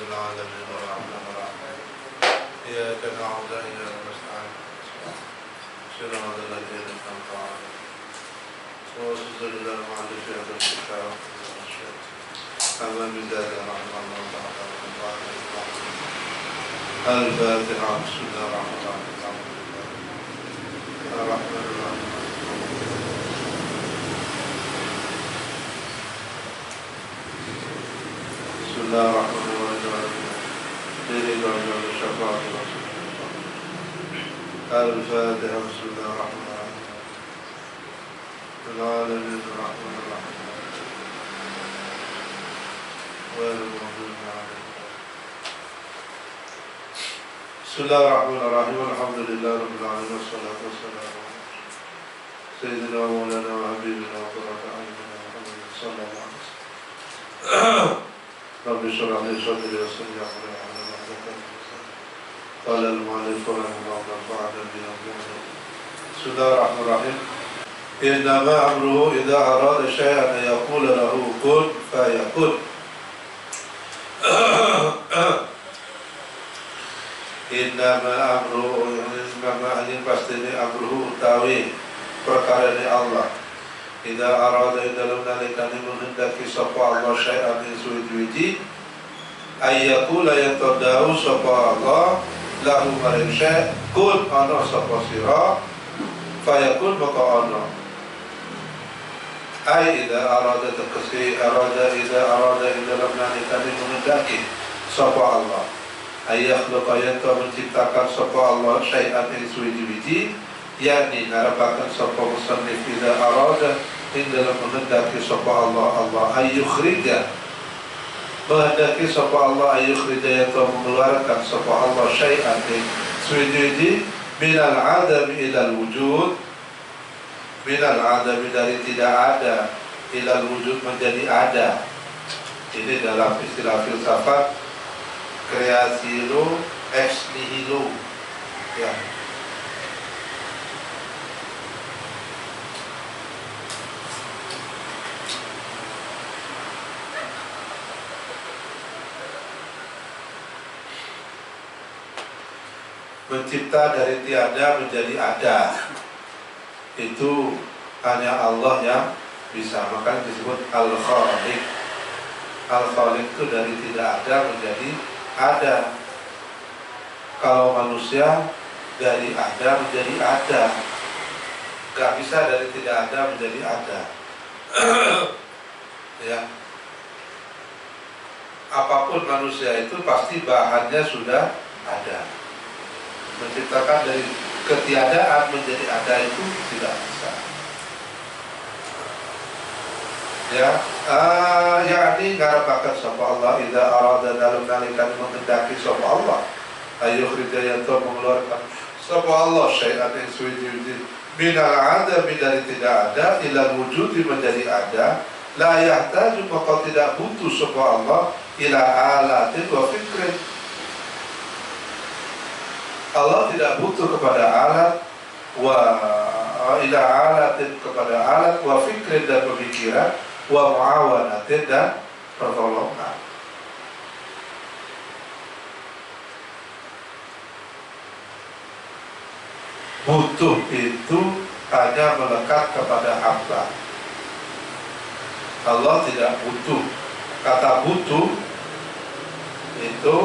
العالمين الرحمن الرحيم إياك نعبد وإياك نستعين صراط الذين أنعمت عليهم غير المغضوب عليهم الكتاب أما بذات الرحمن الفاتحة بسم الله الرحمن الرحيم الرحمن الرحيم بسم الله الرحمن الرحيم ديري وجل الشفاعة الفاتحة بسم الله الرحمن الرحيم العالمين الرحمن الرحيم غير المغضوب عليهم. بسم الله الرحمن الرحيم الحمد لله رب العالمين والصلاة والسلام على سيدنا ومولانا وحبيبنا وقرة أعيننا محمد صلى الله عليه وسلم. رب اشرح لي صدري ويسر لي أمري واحلل عقدة من لساني. قال المؤلف رحمه الله ونفعنا بما علمنا. بسم الله الرحمن الرحيم. إنما أمره إذا أراد شيئا أن يقول له كن فيكون. Innama amruhu innama ini pasti ini amruhu utawi perkara ini Allah. Idza arada dalam nalikane menghendaki sapa Allah syai'an ing suwi-wiji ayyakula yatadau sapa Allah lahu maring syai' kun ana sapa sira fayakun maka ana. Ai idza arada takasi arada idza arada dalam nalikane menghendaki sapa Allah ayah lupayanto menciptakan sapa Allah syai'an ing suwi-wiji yakni ngarapaken sapa musannif idza arada ing dalam menghendaki sapa Allah ayyukhrija menghendaki sapa Allah ayyukhrija yaitu mengeluarkan sapa Allah syai'an ing suwi-wiji minal adami ilal wujud minal adami dari tidak ada ilal wujud menjadi ada. Ini dalam istilah filsafat kreasi lo ex nihilo ya. Mencipta dari tiada menjadi ada itu hanya Allah yang bisa, maka disebut Al-Khaliq. Al-Khaliq itu dari tidak ada menjadi ada. Kalau manusia dari ada menjadi ada, gak bisa dari tidak ada menjadi ada. Ya, apapun manusia itu pasti bahannya sudah ada. Menciptakan dari ketiadaan menjadi ada itu tidak bisa. Ya, yakni ngarapaken sapa Allah idza arada dalam nalikan menghendaki sapa Allah ayyukhrija yanto mengeluarkan sapa Allah syai'an ing suwi-wiji minal adami dari tidak ada ila wujudi menjadi ada la yahtaju maka tidak butuh sapa Allah ila alatin wa fikrin. Allah tidak butuh kepada alat wa ila alatin kepada alat wa fikrin dan pemikiran wa muawanatin dan pertolongan. Butuh itu hanya melekat kepada hamba. Allah tidak butuh. Kata butuh itu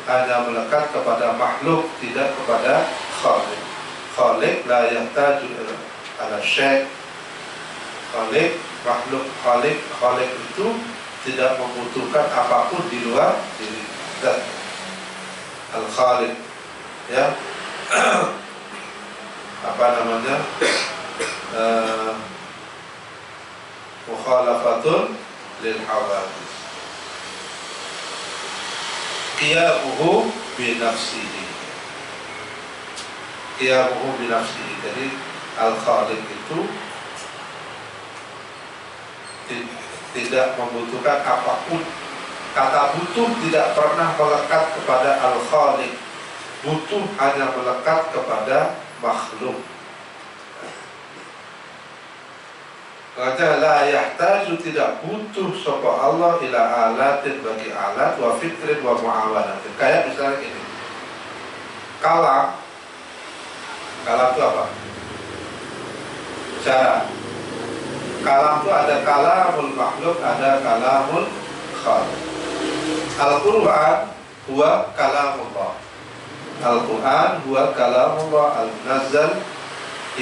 hanya melekat kepada makhluk, tidak kepada khaliq. Khaliq la yahtaju ala syai'. Khaliq makhluk khaliq itu tidak membutuhkan apapun di luar diri dan al-khaliq ya. Apa namanya mukhalafatun lil hawadis qiyamuhu bi nafsihi jadi al-khaliq itu tidak membutuhkan apapun. Kata butuh tidak pernah melekat kepada al-khaliq. Butuh hanya melekat kepada makhluk. Makanya la yahtaju, tidak butuh sapa Allah ila alatin, bagi alat, wa fitrin wa muawanatin. Kayak misalnya ini, kalam itu apa? Cara. Kalam itu ada kalamul makhluk, ada kalamul khaliq. Al-Quran huwa kalamullah. Al-Quran huwa kalamullah al-munazzal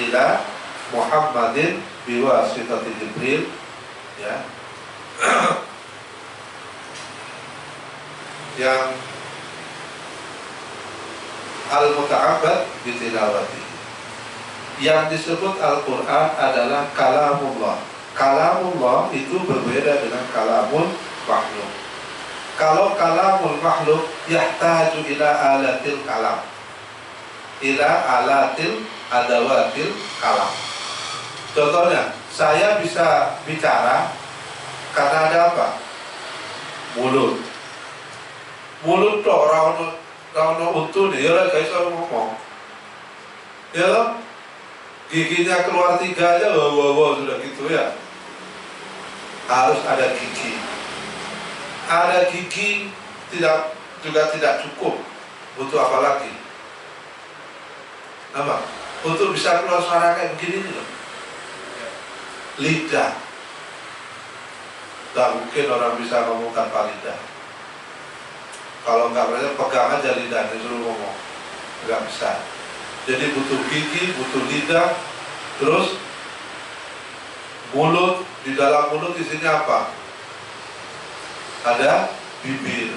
ila Muhammadin biwasitati Jibril, ya. Yang al-muta'abbad bitilawati. Yang disebut Al-Quran adalah kalamullah. Kalamullah itu berbeda dengan kalamul makhluk. Kalau kalamul makhluk yahtaju ila alatil kalam, ila alatil adawatil kalam. Contohnya, saya bisa bicara karena ada apa? Mulut. Mulut tuh orang untu nih, ya guys, orang ngomong. Ya, giginya keluar 3 aja, wow, sudah gitu ya. Harus ada gigi. Ada gigi juga tidak cukup. Butuh apa lagi? Apa? Untuk bisa keluar suara kayak begini nih loh. Lidah. Tak mungkin orang bisa ngomong tanpa lidah. Kalau nggak berarti pegang aja lidah, disuruh ngomong, nggak bisa. Jadi butuh gigi, butuh lidah, terus mulut. Di dalam mulut isinya apa? Ada bibir.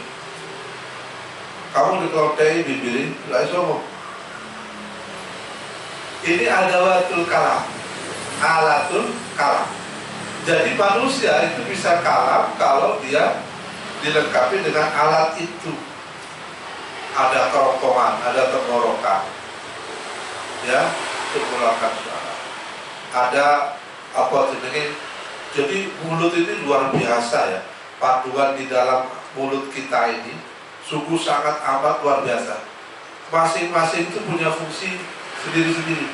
Kamu dikelotei bibirin, nggak bisa ngomong. Ini adawatul kalam, alatul kalam. Jadi manusia itu bisa kalam kalau dia dilengkapi dengan alat itu. Ada kerongkongan, ada tenggorokan, ya, untuk mengeluarkan suara. Ada apa jenis. Jadi mulut ini luar biasa ya. Panduan di dalam mulut kita ini sungguh sangat amat luar biasa. Masing-masing itu punya fungsi sendiri-sendiri.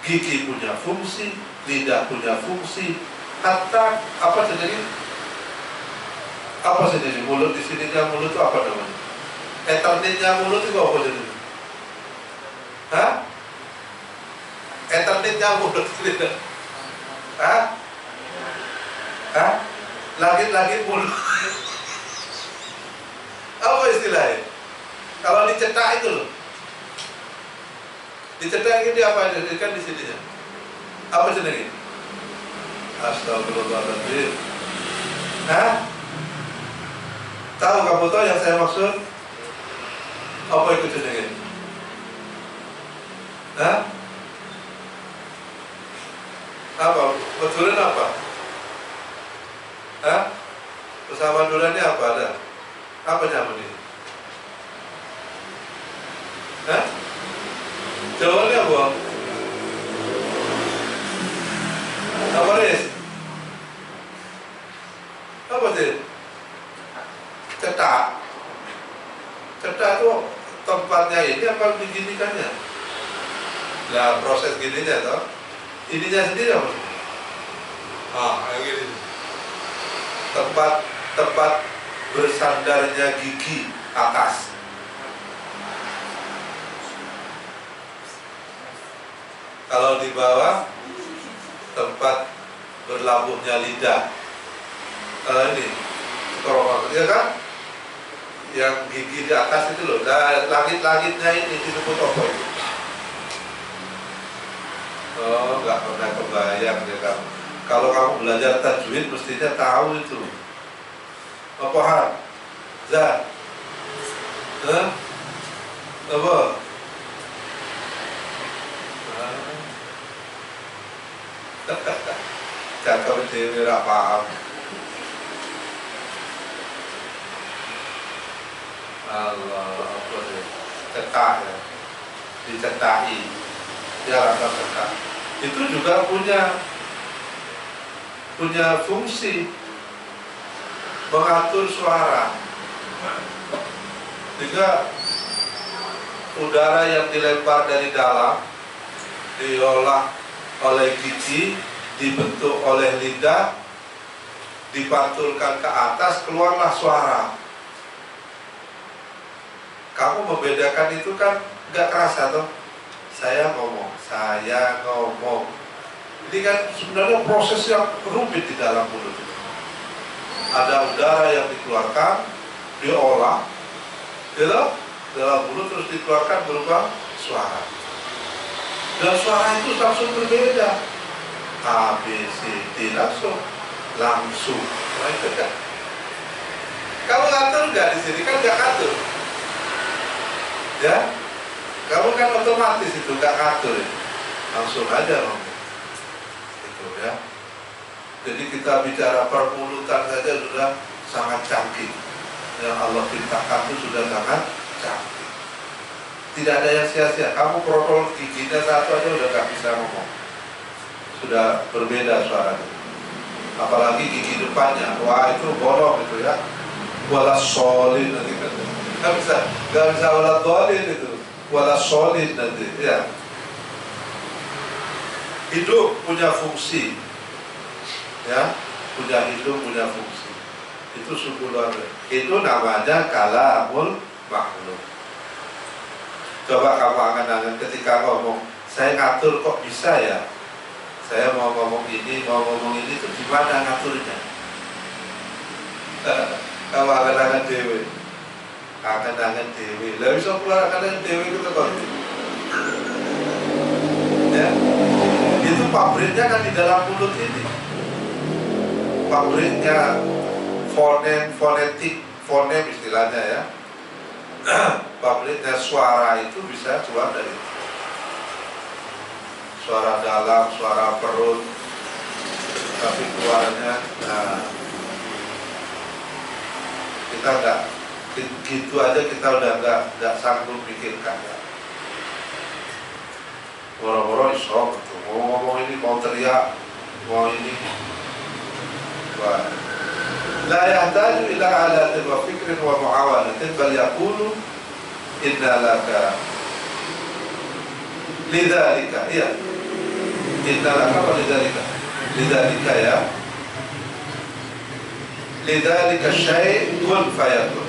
Gigi punya fungsi, lidah punya fungsi, hatta apa sendiri? Apa sendiri? Mulut di sininya mulut itu apa namanya? Eternitnya mulut itu apa sendiri? Hah? Eternitnya mulut itu? Hah? Hah? Langit-langit mulut. Apa istilahnya? Kalau dicetak itu loh. Dicetak ini apa aja? Kan di sininya. Apa sendiri? Astagfirullahaladzim. Hah? Tahu kamu tahu yang saya maksud? Apa itu sendiri? Hah? Apa? Betulin apa? Hah? Bersama dulannya apa ada? Apa nyaman ini? Hah? Jawabannya apa? Apa Riz? Apa sih? Cetak. Cetak itu tempatnya ini apa diginikannya? Nah, proses gininya toh. Ininya sendiri apa? Kayak gini. Tempat bersandarnya gigi atas. Kalau di bawah tempat berlabuhnya lidah. Ini kerongkongan, ya kan? Yang gigi di atas itu loh. Nah, langit-langitnya ini disebut apa itu? Oh, nggak pernah kebayang ya kamu. Kalau kamu belajar tajwid mestinya tahu itu. Apa hal? Zat? Apa? Cakap dewe ra paham. Allah, apa sih? Cetak ya. Dicetaki. Dia rasa cetak. Itu juga punya fungsi mengatur suara. Jika udara yang dilempar dari dalam diolah oleh gigi dibentuk oleh lidah, dipantulkan ke atas, keluarlah suara. Kamu membedakan itu kan nggak kerasa tuh. Saya ngomong. Ini kan sebenarnya proses yang rumit di dalam mulut itu. Ada udara yang dikeluarkan, diolah, dalam mulut terus dikeluarkan berupa suara. Dan suara itu langsung berbeda. A, B, C, D langsung. Kamu ngatur nggak di sini? Kan nggak ngatur. Ya, kamu kan otomatis itu nggak ngatur, ya. Langsung aja ngomong. Gitu ya. Jadi kita bicara permulutan saja sudah sangat canggih. Yang Allah ciptakan itu sudah sangat canggih. Tidak ada yang sia-sia. Kamu protol giginya satu aja udah nggak bisa ngomong. Sudah berbeda suaranya. Apalagi gigi depannya, wah itu bolong itu ya. Wala solid nanti kan. Nggak bisa wala solid itu. Wala solid nanti ya. Hidup punya fungsi, ya, hidung punya fungsi. Itu sungguh luar biasa. Itu namanya kalamul makhluk. Coba kamu angan-angan ketika ngomong, saya ngatur kok bisa ya? Saya mau ngomong ini, itu gimana ngaturnya? Kamu angan-angan dewe. Angan-angan dewe. Lah bisa keluar angan-angan dewe itu kok. Ya. Itu pabriknya kan di dalam mulut ini. Pabriknya fonem istilahnya ya. Pabriknya suara itu bisa keluar dari suara dalam, suara perut, tapi keluarnya, nah, kita nggak gitu aja kita udah nggak sanggup pikirkan ya. Boro-boro isok, mau ngomong ini, mau teriak, mau ini, wah. La yahtaju ila alatin wa fikrin wa mu'awanatin bal yaqulu inna laka lidzalika, iya. Inna laka wa lidzalika ya. Lidzalika syai' kun fayakun.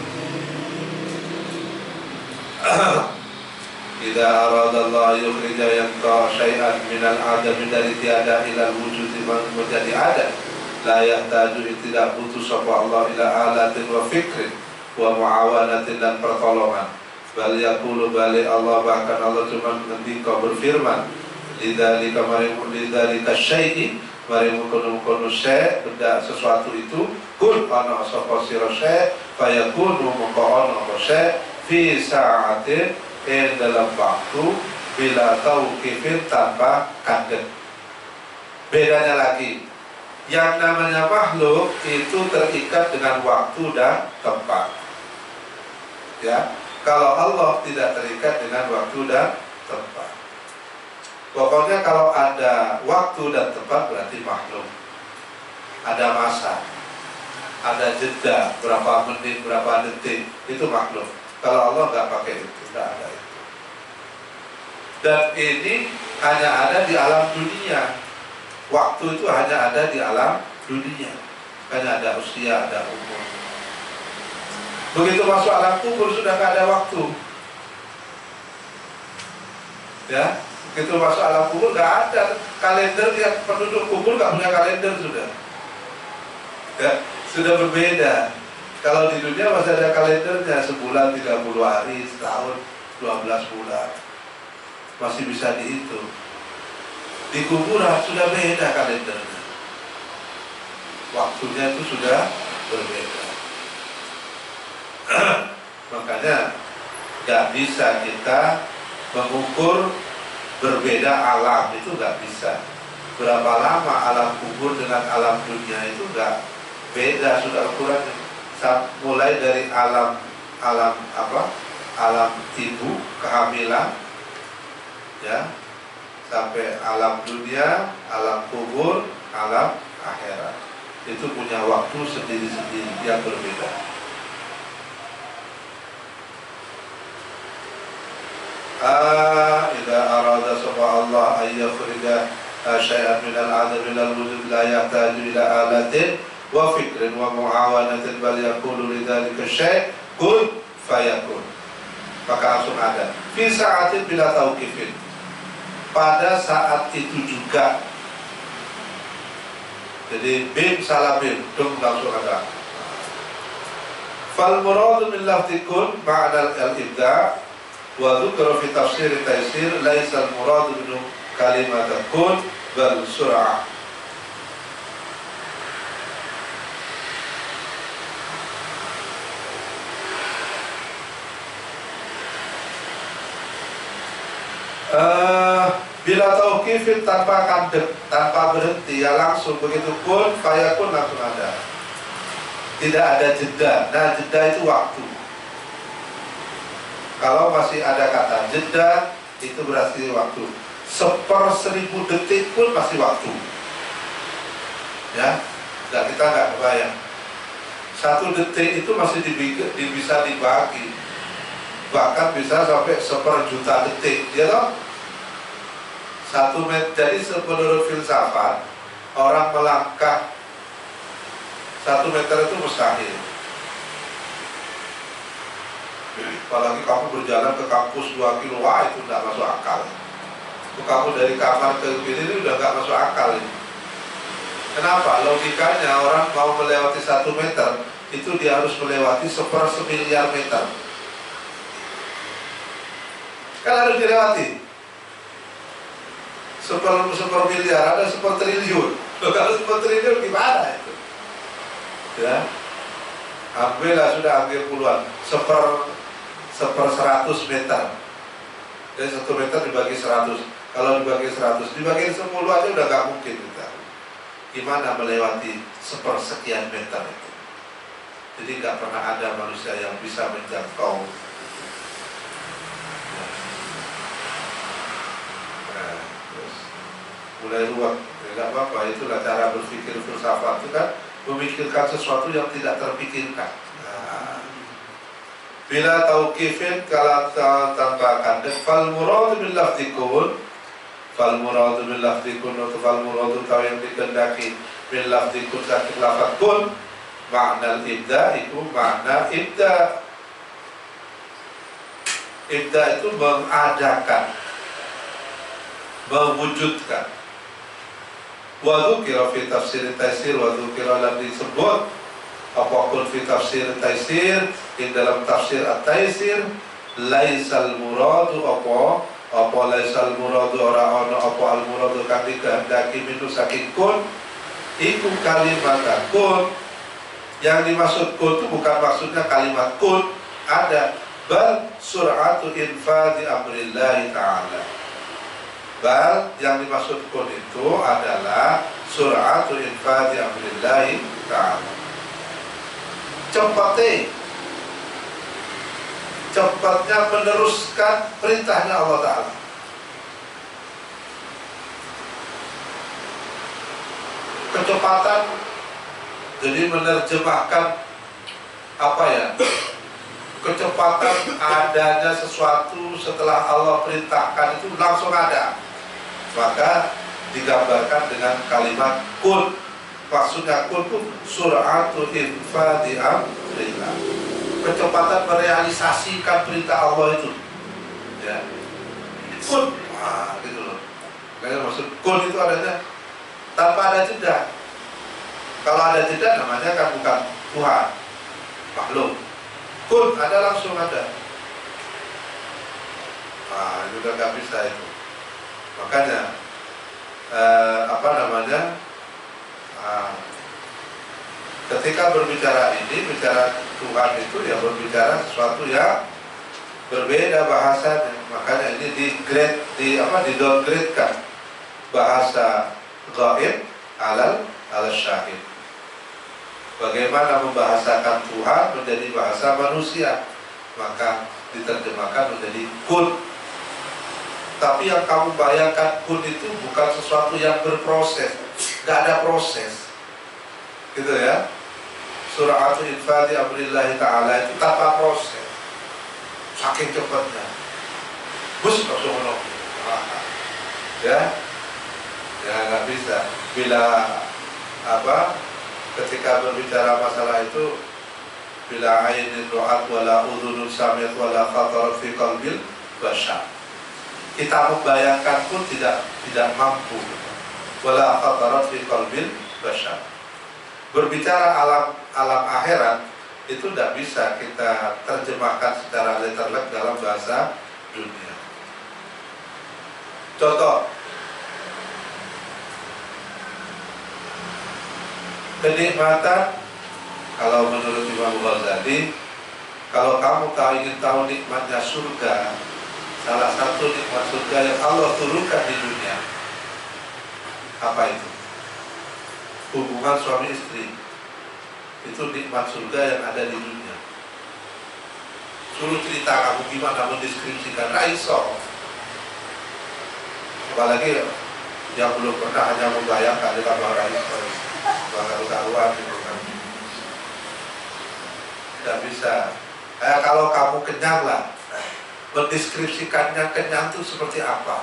Idza arada Allah yukhrija yanqa syai'an minal adam dari tiada ila wujud menjadi ada. La yahtaju, tidak butuh sapa Allah ila alatin wa fikrin wa muawanatin dan pertolongan. Bal yaqulu, bali Allah, bahkan Allah cuma ngendika berfirman, lidzalika marimu lidzalika syai'i marimu kono syai' benda sesuatu itu kun ana sapa sira syai' fayakunu mongko ana apa syai' fi sa'atin dalam waktu bila tauqifin tanpa kaget. Bedanya lagi, yang namanya makhluk itu terikat dengan waktu dan tempat. Ya, kalau Allah tidak terikat dengan waktu dan tempat. Pokoknya kalau ada waktu dan tempat berarti makhluk. Ada masa, ada jeda berapa menit, berapa detik, itu makhluk. Kalau Allah nggak pakai itu, nggak ada itu. Dan ini hanya ada di alam dunia. Waktu itu hanya ada di alam dunia. Hanya ada usia, ada umur. Begitu masuk alam kubur sudah nggak ada waktu. Ya, begitu masuk alam kubur nggak ada kalender. Tiap penduduk kubur nggak punya kalender sudah. Ya, sudah berbeda. Kalau di dunia masih ada kalendernya, sebulan 30 hari, setahun 12 bulan. Masih bisa dihitung. Di kuburan sudah beda kalendernya. Waktunya itu sudah berbeda. Makanya gak bisa kita mengukur berbeda alam, itu gak bisa. Berapa lama alam kubur dengan alam dunia itu gak beda sudah ukurannya. Mulai dari alam ibu, kehamilan, ya, sampai alam dunia, alam kubur, alam akhirat. Itu punya waktu sendiri-sendiri yang berbeda. Idza arada sapa Allah ayyakhrija syai'an min al-'adam ila al-wujud la yahtaju ila alatin wa fikrin wa mu'awanatin bal yaqulu lidzalika syai' kun fayakun. Maka langsung ada. Fi sa'atin bila tauqifin. Pada saat itu juga. Jadi bim salah bim, dum langsung ada. Fal muradu min lafzi kun ma'na al-ibda' wa dzukira fi tafsir taysir laisa al-muradu min kalimat kun bal sur'ah. Bila tauqifin tanpa kandek, tanpa berhenti, ya langsung begitu pun fayakun langsung ada. Tidak ada jeda. Nah, jeda itu waktu. Kalau masih ada kata jeda, itu berarti waktu. 1/1000 detik pun masih waktu. Ya, dan kita nggak kebayang. 1 detik itu masih bisa dibagi. Bahkan bisa sampai 1/1000.000 detik, ya toh? 1 meter, jadi menurut filsafat orang melangkah 1 meter itu mustahil. Apalagi kamu berjalan ke kampus 2 kilo, wah itu tidak masuk akal. Itu kamu dari kamar ke sini udah nggak masuk akal ini. Kenapa? Logikanya orang mau melewati 1 meter itu dia harus melewati 1/1000.000.000 meter. Kan harus dilewati. 1/1000.000.000, ada 1/1000.000.000. Kalau 1/1000.000.000 gimana itu? Ya, ambillah sudah ambil puluhan. 1/100 meter. Jadi 1 meter dibagi 100. Kalau dibagi 100, dibagi 10 aja udah gak mungkin kita. Gimana melewati 1/sekian meter itu? Jadi gak pernah ada manusia yang bisa menjangkau. Mulai ruwet, ya gak apa-apa, itulah cara berpikir filsafat itu kan, memikirkan sesuatu yang tidak terpikirkan. Nah, bila tauqifin kalau tanpa kandek, fal muradu bil lafzi kun, fal muradu bil lafzi kun, atau fal muradu kau yang dikehendaki bil lafzi kun sakit lafaz kun, makna ibda itu makna ibda. Ibda itu mengadakan, mewujudkan. Wa dzukira fi tafsir taysir, wa dzukira lam disebut apapun fi tafsir taysir, di dalam tafsir at-taysir laisal muradu apa laisal muradu ora ana apa al muradu kang dikehendaki minu saking kun iku kalimat kun. Yang dimaksud kun itu bukan maksudnya kalimat kun ada, bal sur'atu infadi amrillahi ta'ala. Bal yang dimaksud kun itu adalah sur'atu infadi amrillahi ta'ala. Cepatnya meneruskan perintahnya Allah Ta'ala. Kecepatan, jadi menerjemahkan apa ya? Kecepatan adanya sesuatu setelah Allah perintahkan itu langsung ada. Maka digambarkan dengan kalimat kun. Maksudnya kun itu sur'atu infadi amrillah. Kecepatan merealisasikan perintah Allah itu. Ya. Kun, gitu loh. Kayak maksud kun itu adanya tanpa ada jeda. Kalau ada jeda namanya kan bukan Tuhan, makhluk. Kun ada langsung ada. Itu udah nggak bisa itu. Makanya ketika berbicara ini, bicara Tuhan itu ya berbicara sesuatu yang berbeda bahasanya. Makanya ini di-downgrade-kan bahasa ghaib alal syahid. Bagaimana membahasakan Tuhan menjadi bahasa manusia, maka diterjemahkan menjadi kun. Tapi yang kamu bayangkan kun itu bukan sesuatu yang berproses, gak ada proses, gitu ya. Sur'atu infadi amrillahi ta'ala itu tanpa proses, saking cepatnya. Bus langsung menang. Ya. Ya nggak bisa. Bila ketika berbicara masalah itu, bila ainin ru'at wala udhunun sami'at wala khatarat fi qalbil bashar, kita membayangkan pun tidak mampu. Wala khatarat fi qalbil bashar. Berbicara alam akhirat itu tidak bisa kita terjemahkan secara letterlek dalam bahasa dunia. Contoh, kenikmatan, kalau menurut Imam Ghazali, kalau kamu ingin tahu nikmatnya surga, salah satu nikmat surga yang Allah turunkan di dunia, apa itu? Hubungan suami istri. Itu nikmat surga yang ada di dunia. Suruh cerita kamu gimana mendeskripsikan raiso. Apalagi yang belum pernah, hanya membayangkan di kamar raiso, karuan gitu kan. Tidak bisa. Kalau kamu kenyang lah, mendeskripsikannya kenyang itu seperti apa?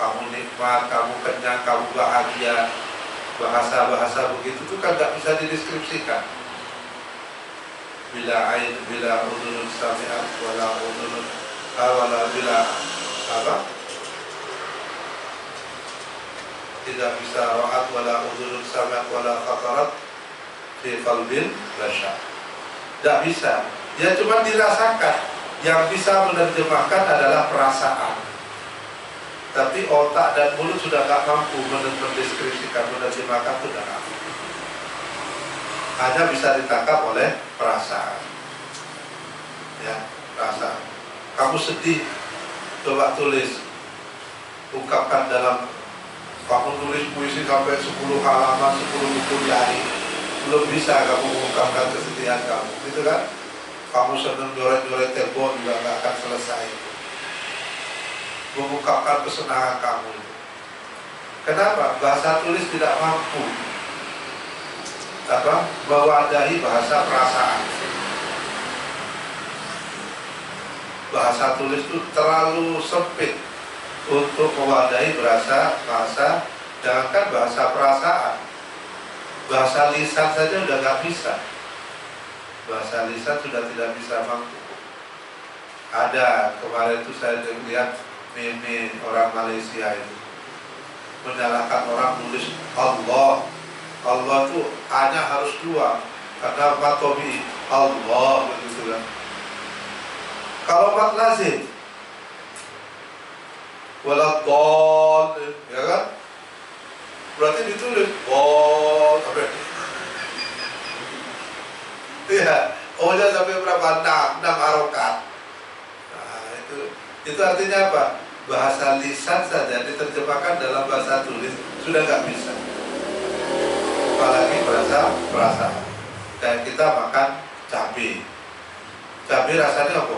Kamu nikmat, kamu kenyang, kamu bahagia. Bahasa-bahasa begitu tuh kan gak bisa dideskripsikan. Bila udhunun sami'at wala udhunun bila tidak bisa ra'at wala udhunun sami'at wala khatarat fi qalbil bashar. Gak bisa. Ya cuma dirasakan. Yang bisa menerjemahkan adalah perasaan. Tapi otak dan mulut sudah gak mampu mendeskripsikan, menerjemahkan, itu sudah mampu. Hanya bisa ditangkap oleh perasaan. Ya, perasaan. Kamu sedih, coba tulis, ungkapkan dalam, kamu tulis puisi sampai 10 halaman, 10 buku di hari, belum bisa kamu mengungkapkan kesedihan kamu, gitu kan? Kamu senang joret-joret telepon juga gak akan selesai mengungkapkan kesenangan kamu. Kenapa? Bahasa tulis tidak mampu mewadahi bahasa perasaan. Bahasa tulis itu terlalu sempit untuk mewadahi bahasa, jangankan bahasa perasaan, bahasa lisan saja udah gak bisa. Bahasa lisan sudah tidak bisa mampu. Ada kemarin itu saya lihat meme orang Malaysia itu menyalahkan orang nulis Allah itu hanya harus 2 karena matobi Allah begitu kan. Kalau mat lazim waladhdall, ya kan, berarti ditulis sampai iya, O-nya sampai berapa? 6 harokat. Itu artinya apa? Bahasa lisan saja diterjemahkan dalam bahasa tulis sudah nggak bisa. Apalagi bahasa perasaan. Kayak kita makan cabai. Cabai rasanya apa?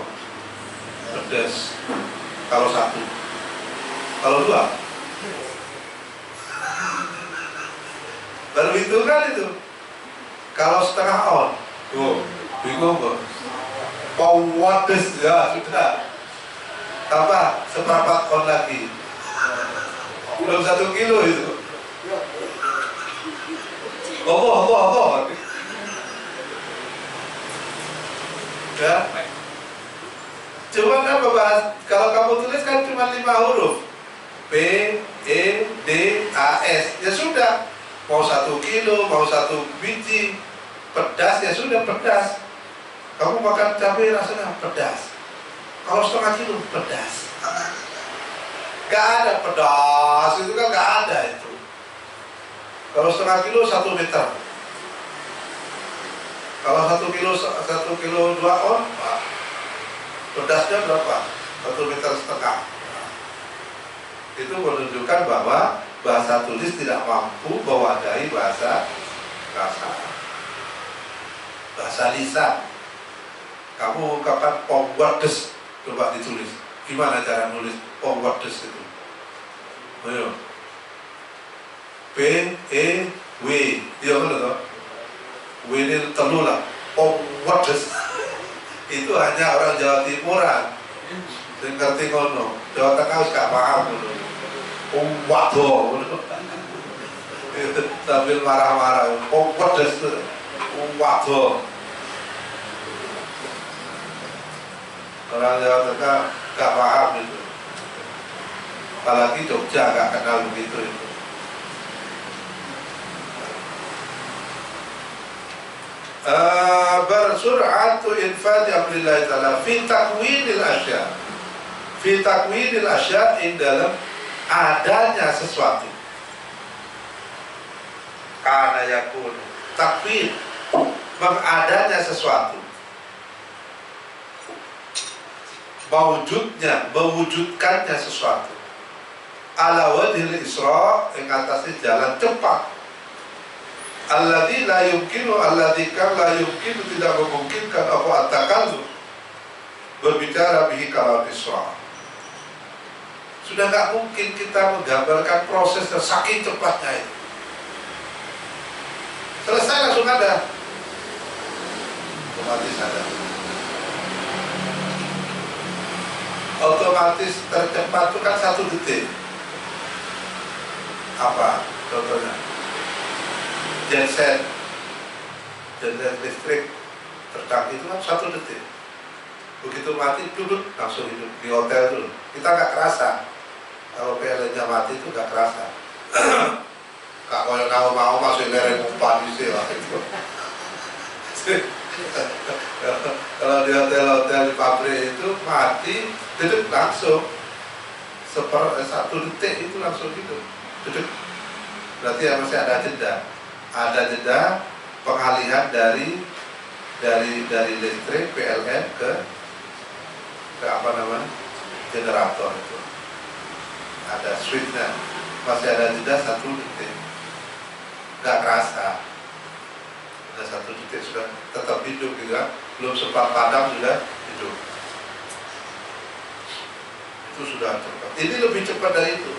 Pedas. Kalau 1. Kalau 2. Baru itu kan itu. Kalau setengah on, bingung kok. Pedes ya sudah. Tambah seperempat on lagi, belum 1 kilo itu. Allah. Ya. Cuma apa bahas? Kalau kamu tulis kan cuma 5 huruf. P, E, D, A, S. Ya sudah. Mau 1 kilo, mau 1 biji pedas ya sudah pedas. Kamu makan cabai rasanya pedas. Kalau setengah kilo pedas, gak ada pedas itu kan, gak ada itu. Kalau setengah kilo 1 meter. Kalau 1 kilo 2 on, pedasnya berapa? 1,5 meter. Itu menunjukkan bahwa bahasa tulis tidak mampu mewadahi bahasa perasaan. Bahasa lisan. Kamu ungkapkan pengwardes. Coba ditulis. Gimana cara nulis pengwardes itu? Ayo. P, E, W. Iya kan itu? W ini telu lah. Pengwardes. Itu hanya orang Jawa Timuran. Yang ngerti ngono. Jawa Tengah harus gak paham dulu. waduh sambil marah-marah, pedes, waduh. Orang Jawa Tengah gak paham itu, apalagi Jogja gak kenal begitu itu. Bersur'atu infadi amrillah ta'ala fi takwinil asya, fi takwinil asya, in dalam adanya sesuatu. Karena yakun takwin, mengadanya sesuatu, mewujudkannya sesuatu, ala wajhil isra, yang atasnya jalan cepat, alladzi la yumkinu, alladzi kan la yumkinu, tidak memungkinkan apa at-takallum, berbicara bihi kalau isra. Sudah gak mungkin kita menggambarkan proses saking cepatnya itu. Selesai langsung ada, otomatis ada. Otomatis tercepat itu kan 1 detik. Apa contohnya? Genset listrik tercak itu kan 1 detik. Begitu mati duduk langsung hidup di hotel dulu. Kita nggak kerasa. Kalau PLN-nya mati itu nggak kerasa. Kak kalau mau masuk lereng umpan di sini lah itu. Kalau di hotel-hotel di pabrik itu mati duduk langsung 1 detik itu langsung hidup duduk. Berarti ya masih ada jeda pengalihan dari listrik PLN ke apa namanya generator itu, ada switchnya, masih ada jeda 1 detik, nggak kerasa, ada 1 detik sudah tetap hidup gitu kan, belum sempat padam sudah hidup. Itu sudah cepat. Ini lebih cepat dari itu,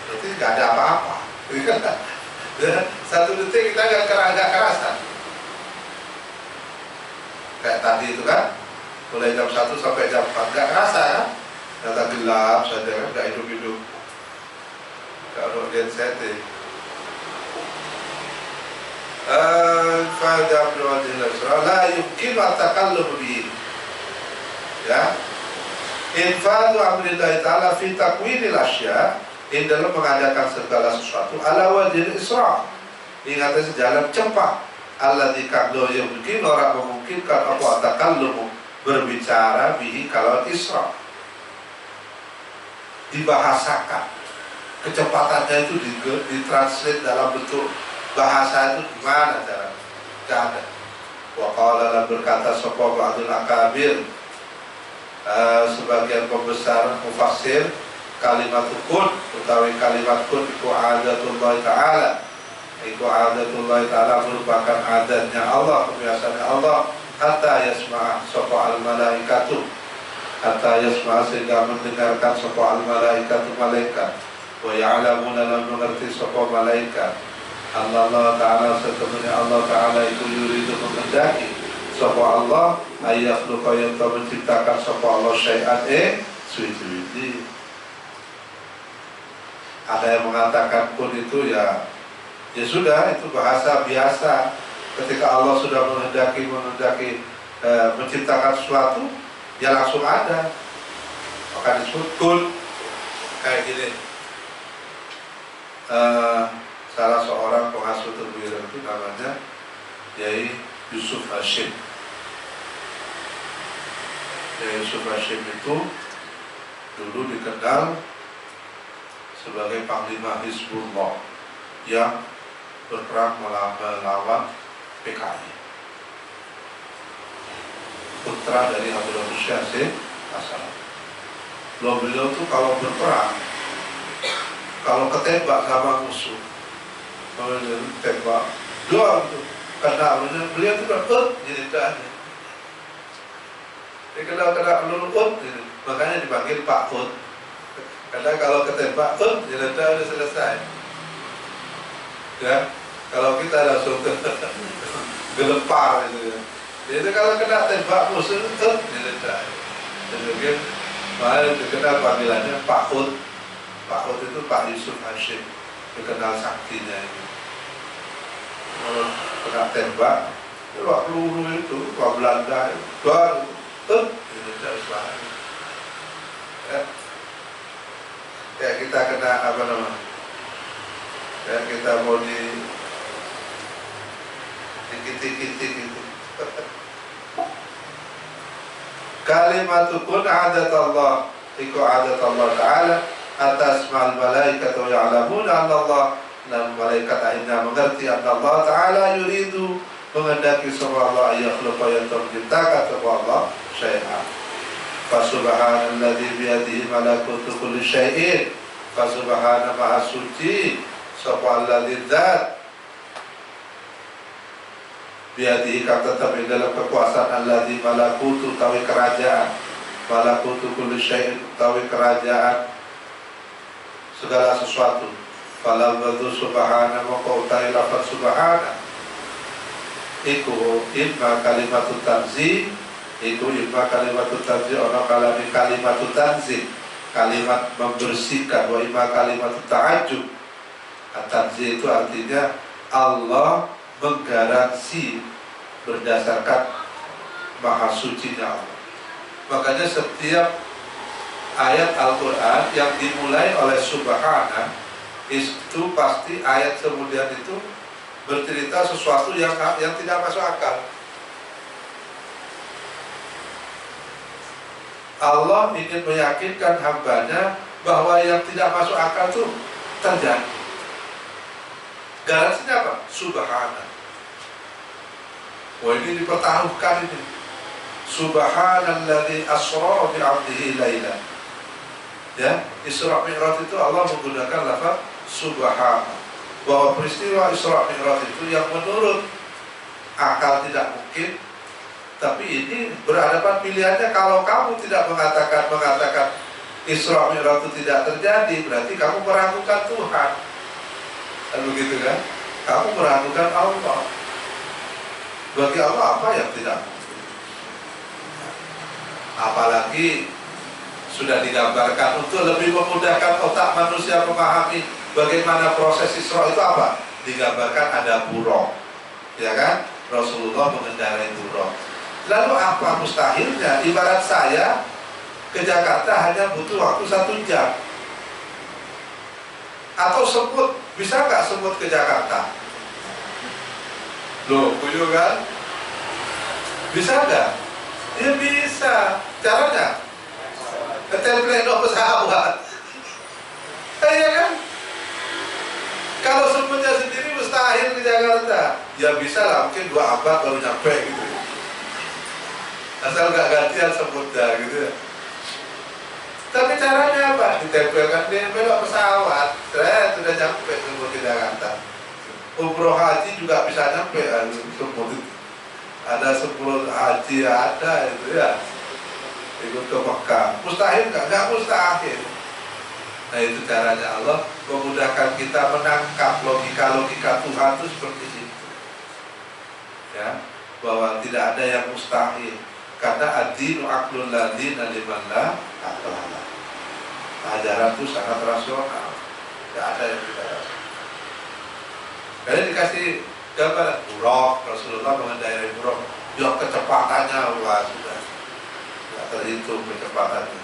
berarti nggak ada apa-apa. 1 detik kita agak kerasa. Kayak tadi itu kan, mulai jam 1 sampai jam 4 gak kerasa kan, data gelap saja kan, gak hidup-hidup. Kalau genset la yumkin wa takallum bihi, ya, infadu amrillah ta'ala fi takwinil asya, in dalam mengadakan segala sesuatu, ala wajhil isra, ingatnya sejalan cepat, alladzi kadlo yang mungkin orang memungkinkan apa takallumu, berbicara bihi kalau isra, dibahasakan, kecepatannya itu ditranslate dalam bentuk bahasa itu gimana cara? Gak ada. Wa qala, berkata sapa ba'dul akabir, sebagian pembesar mufassir, kalimat kun utawi kalimat kun iku adatullah ta'ala, iku adatullah ta'ala merupakan adatnya Allah, kebiasaannya Allah, hatta yasma' sapa al malaikatu, hatta yasma' sehingga mendengarkan sapa al malaikatu malaikat, wa ya'lamuna lan mengerti sapa malaikat, Allah ta'ala sebenarnya Allah ta'ala itu yuridu mengendaki sapa Allah ayakhluqa yang menciptakan sapa Allah syai'an suci-suci. Ada yang mengatakan pun itu ya sudah, itu bahasa biasa. Ketika Allah sudah menghendaki menciptakan sesuatu, ya langsung ada, maka disebut kun. Kayak gini, salah seorang pengasuh terbilang itu namanya Yai Yusuf Hashim. Yai Yusuf Hashim itu dulu dikenal sebagai Panglima Hizbullah yang berperang melawan PKI, putra dari Abdullah Syahsid asal. Beliau itu kalau berperang, kalau ketembak sama musuh, kalau tembak doang tuh, karena beliau itu kan jadi tanya. Dia kena peluru jadi, makanya dipanggil Pak Ut. Karena kalau ketembak jadi udah selesai. Ya, kalau kita langsung gelepar gitu ya. Jadi kalau kena tembak musuh jadi udah. Jadi mungkin malah dikenal panggilannya Pak Ut. Pak Hud itu Pak Yusuf Hashim, dikenal saktinya itu. Kalau kena tembak, Pak peluru itu, Pak Belanda itu, Indonesia Islam. Ya kita kena apa namanya? Ya kita mau dikit-dikit gitu. Kalimatukun adat Allah, iku adat Allah Ta'ala atas mal malaikat wa ya'lamuna anna Allah, dan malaikat akhirnya mengerti anna Allah Ta'ala yuridu, mengendaki sama Allah yakhluqa yang menciptakan sama Allah syai'an. Fasubhanalladzi biyadihi malakutu kulli syai'in, fasubhana maha suci sapa alladzi dzat biadihi kata tapi dalam kekuasaan alladzi malakutu tawi kerajaan, malakutu kulli syai'in tawi kerajaan segala sesuatu. Fala badu subhana maka utai lafaz subhana iku imma kalimatut tanzih, iku imma kalimatut tanzih ana kalami kalimatut tanzih, kalimat membersihkan, wa imma kalimatut ta'ajjub. Tanzih itu artinya Allah menggaransi berdasarkan maha sucinya Allah. Makanya setiap ayat Al-Quran yang dimulai oleh subhana itu pasti ayat kemudian itu bercerita sesuatu yang tidak masuk akal. Allah ingin meyakinkan hambanya bahwa yang tidak masuk akal itu terjadi. Garansinya apa? Subhana. Wah, ini dipertaruhkan ini. Subhanalladzi asra bi 'abdihi laila. Ya, Isra Mi'raj itu Allah menggunakan lafaz subhana. Bahwa peristiwa Isra Mi'raj itu yang menurut akal tidak mungkin, tapi ini berhadapan pilihannya. Kalau kamu tidak mengatakan Isra Mi'raj itu tidak terjadi, berarti kamu meragukan Tuhan. Kan begitu kan? Kamu meragukan Allah. Bagi Allah apa yang tidak mungkin? Apalagi sudah digambarkan untuk lebih memudahkan otak manusia memahami bagaimana proses Isra itu apa? Digambarkan ada buruk, ya kan? Rasulullah mengendarai buruk. Lalu apa mustahilnya? Ibarat saya ke Jakarta hanya butuh waktu 1 jam. Atau semut, bisa nggak semut ke Jakarta? Loh, kuyu kan? Bisa nggak? Ya bisa. Caranya? Ketel pleno pesawat. Iya kan? Kalau semutnya sendiri mustahil ke Jakarta. Ya bisa lah, mungkin 2 abad baru nyampe gitu. Asal nggak gantian semutnya gitu ya. Tapi caranya apa? Ditempelkan di belok pesawat. Saya sudah nyampe semut ke Jakarta. Umroh haji juga bisa nyampe semut itu. Ada 10 haji ada itu ya. Ikut ke Mekah. Mustahil nggak? Nggak mustahil. Nah itu caranya Allah memudahkan kita menangkap logika-logika Tuhan itu seperti itu. Ya, bahwa tidak ada yang mustahil. Karena ad-dinu aqlul ladina liman la aqlala. Ajaran itu sangat rasional. Tidak ada yang tidak rasional. Kalian dikasih gambar buruk, Rasulullah mengendarai buruk. Ya kecepatannya wah sudah tidak terhitung kecepatannya.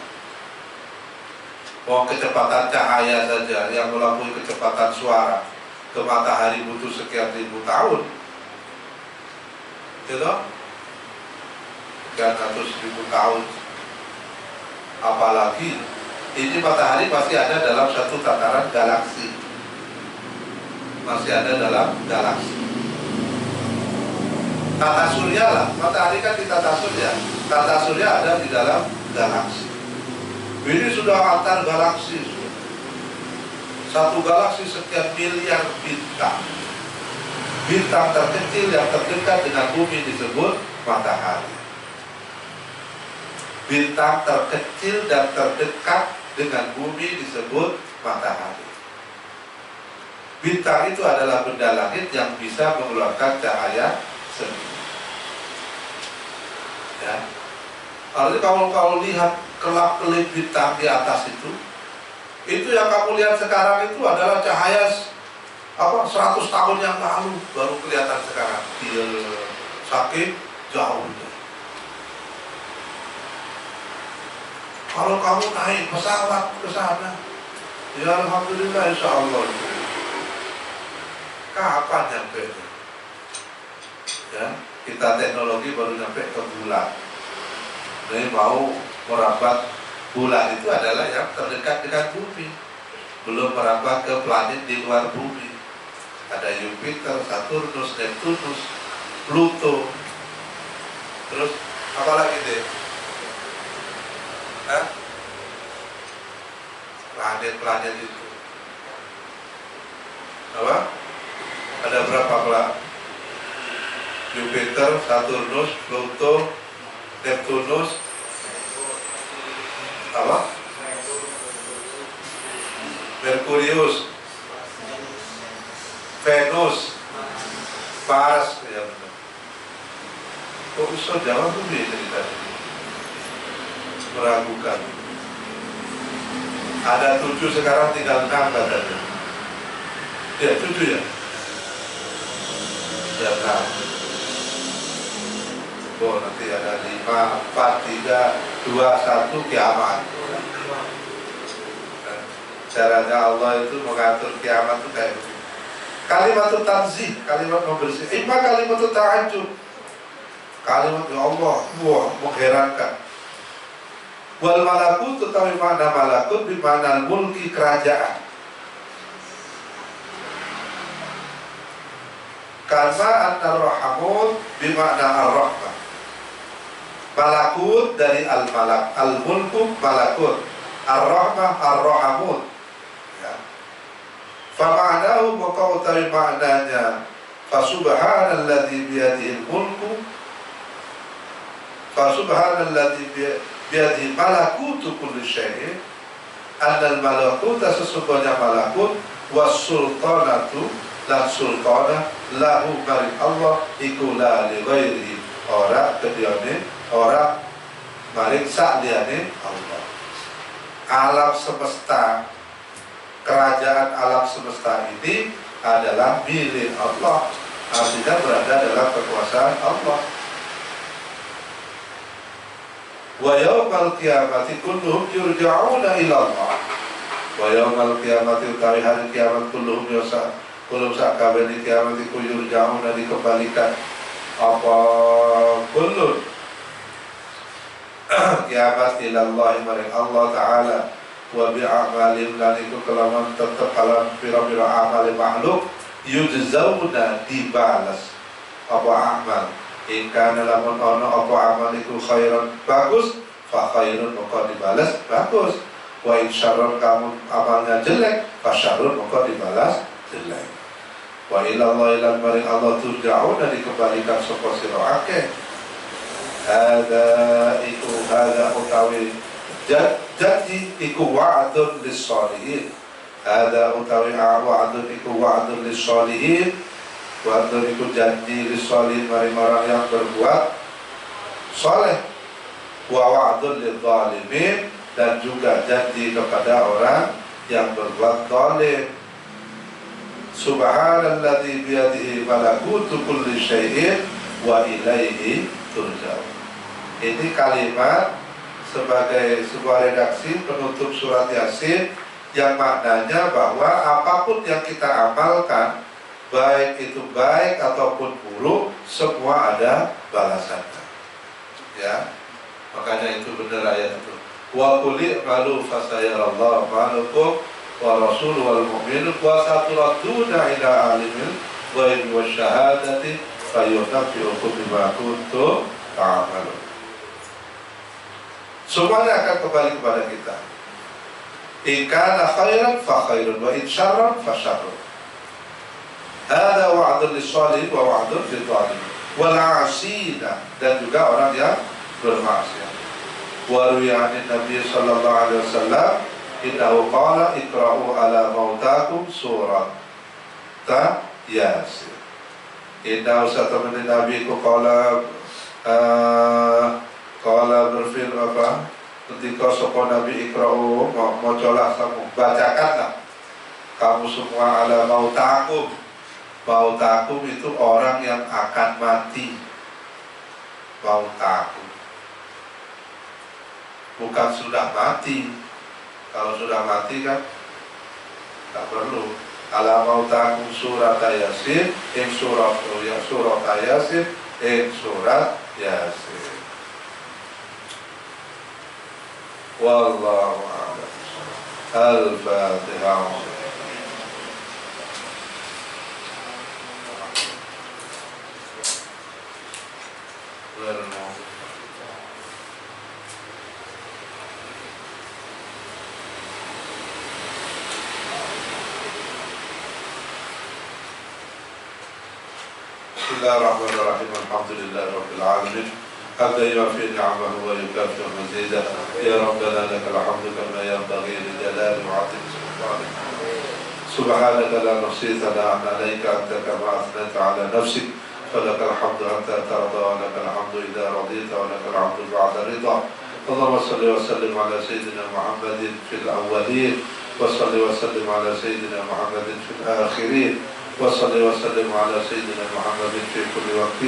Mau kecepatan cahaya saja yang melampaui kecepatan suara ke matahari butuh sekian ribu tahun. Gitu? 300.000 tahun. Apalagi ini matahari masih ada dalam satu tataran galaksi. Masih ada dalam galaksi. Tata surya lah, matahari kan di tata surya. Tata surya ada di dalam galaksi. Ini sudah antar galaksi. Satu galaksi sekian miliar bintang. Bintang terkecil yang terdekat dengan bumi disebut matahari. Bintang terkecil dan terdekat dengan bumi disebut matahari. Bintang itu adalah benda langit yang bisa mengeluarkan cahaya sendiri. Ya. Artinya kalau lihat kelap-kelip bintang di atas itu, Itu yang kamu lihat sekarang itu adalah cahaya 100 tahun yang lalu baru kelihatan sekarang. Iya, sakit jauh. Kalau kamu naik pesawat ke sana, ya alhamdulillah insya Allah. Kapan nyampe? Ya, kita teknologi baru nyampe ke bulan. Jadi mau merambat bulan itu adalah yang terdekat dengan bumi, belum merambat ke planet di luar bumi. Ada Jupiter, Saturnus, Neptunus, Pluto, terus apa lagi deh? Planet-planet itu apa? Ada berapa planet? Jupiter, Saturnus, Pluto, Neptunus, apa? Merkurius, Venus, Mars, ya benar. Kok bisa jawab bumi cerita ini? Meragukan. Ada 7 sekarang tinggal 6 katanya. Ya 7 ya? Ya 6. Oh nanti ada 5, 4, 3, 2, 1 kiamat. Caranya Allah itu mengatur kiamat itu kayak begini. Kalimat tanzih, kalimat membersih. Ima kalimat ta'ajub, kalimat ya Allah, wah mengherankan. Wal malakut, tetapi makna malakut bermakna mulki, kerajaan. Karena an-rahamut bermakna ar-rahmah. Malakut dari al-malak, al-mulku malakut, ar-rahmah ar-rahamut. Ya. Fama'nahu maka utawi maknanya fasubhanalladzi biyadihil mulku, fasubhanalladzi biyadihil malakutu kulli syai'in, annal malakuta sesungguhnya malakut, was sultanatu lan sultanah lahu maring Allah iku la li ghairihi, ora kediyane ora maring sakliyane Allah. Alam semesta, kerajaan alam semesta ini adalah milik Allah, artinya berada dalam kekuasaan Allah. Wa yaumal qiyamati kulluhum yurja'una ila Allah. Wa yaumal qiyamati utawi hari kiamat kulluhum kulum sakabeh kiamat iku yurja'una dikembalikan apa kullun kiamat ila Allah maring Allah Ta'ala. Wa bi'amalin lan iku kelaman tetep alam pira-pira amal makhluk yujzauna dibalas apa amal. Ingkana lamun ono apa amal iku khairan bagus, fa khairun maka dibalas bagus. Wa in syarrun kamu amalnya jelek, fa syarrun maka dibalas jelek. Wa ila Allah ila maring Allah turja'una dikembalikan sapa sira akeh. Ada utawi jadi iku wa'adun lis-sholihin. Ada utawi wa'adun iku wa'adun lis-sholihin. Wa'adun iku janji lis-sholihin maring orang yang berbuat soleh. Wa wa'adun lil-zalimin, dan juga janji kepada orang yang berbuat zalim. Subhanalladzi biyadihi malakutu kulli syai'in wa ilaihi turja'un. Ini kalimat sebagai sebuah redaksi penutup surat Yasin yang maknanya bahwa apapun yang kita amalkan, baik itu baik ataupun buruk, semua ada balasannya. Ya, makanya itu benar ayat itu. Wa qul i'malu fasayarallahu ma'akum wa rasul wal mu'minun wa saturaduna ila alimil ghaibi wasyahadati fayunabbi'ukum bima kuntum ta'malun. Semuanya akan kembali kepada kita. In kana khairan fa khairun wa in syarran fa syarrun. Hada wa'dun lis-shalihin wa wa'dun lil-zalimin. Wal 'asina, dan juga orang yang bermaksiat. Wa ruwi'an Nabi sallallahu alaihi wasallam innahu qala iqra'u ala mautakum surat Yasin. Innahu satamani Nabi ku qala berfirman apa? ketika sapa Nabi ikra'u macalah kamu, bacakanlah kamu semua ala mautakum. Mautakum itu orang yang akan mati. Mautakum bukan sudah mati. Kalau sudah mati kan tak perlu. Ala mautakum surat Yasin, ing surat Yasin, ing surat Yasin. Wallahu a'lam. Al-Fatihah. Bismillahirrahmanirrahim. Alhamdulillahirabbil alamin. حتى يوفي نعمه ويكافئ مزيدا يا ربنا لك الحمد كما ينبغي لجلال وعظيم سلطانك. سبحانك لا نحصي ثناء عليك أنت كما أثنيت على نفسك فلك الحمد حتى ترضى ولك الحمد إذا رضيت ولك الحمد بعد رضا. اللهم صل وسلم على سيدنا محمد في الأولين وصل وسلم على سيدنا محمد في الآخرين وصل وسلم على سيدنا محمد في كل وقت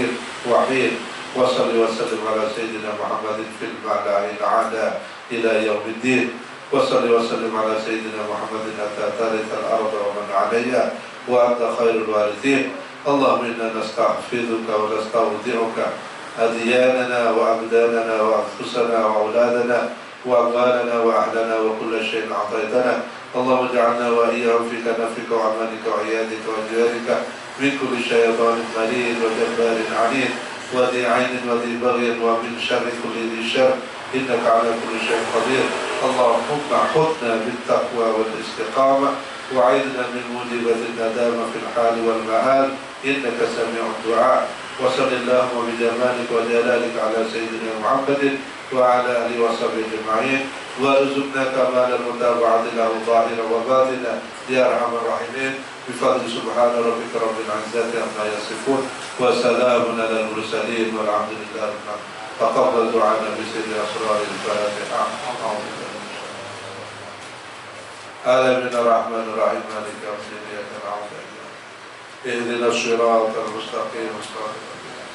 وحين وصل وسلم على سيدنا محمد في المعلى العادة إلى يوم الدين. وصل وسلم على سيدنا محمد حتى ترث الأرض ومن عليها وأنت خير الوارثين. اللهم إنا نستحفظك ونستودعك أدياننا وأبداننا وأنفسنا وأولادنا وأموالنا وأهلنا وكل شيء أعطيتنا. اللهم اجعلنا وإياهم في كنفك وأمانك وعيادك وجوارك من كل شيطان مريد وجبار عنيد وذي عين وذي بغي ومن شر كل ذي شر إنك على كل شيء قدير. اللهم خذنا بالتقوى والاستقامة وعيدنا من موجبة الندامة في الحال والمآل إنك سميع الدعاء. وصل اللهم بجمالك وجلالك على سيدنا محمد وعلى آله وصحبه أجمعين وارزقنا كمال المتابعة له ظاهرا وباطنا يا أرحم الراحمين بفضل سبحان ربك رب العزة عما يصفون وسلام على المرسلين والحمد لله رب العالمين. تقبل دعانا بسر أسرار الفاتحة. آمين. الرحمن الرحيم مالك يوم الدين إياك نعبد وإياك نستعين اهدنا الصراط المستقيم صراط الذين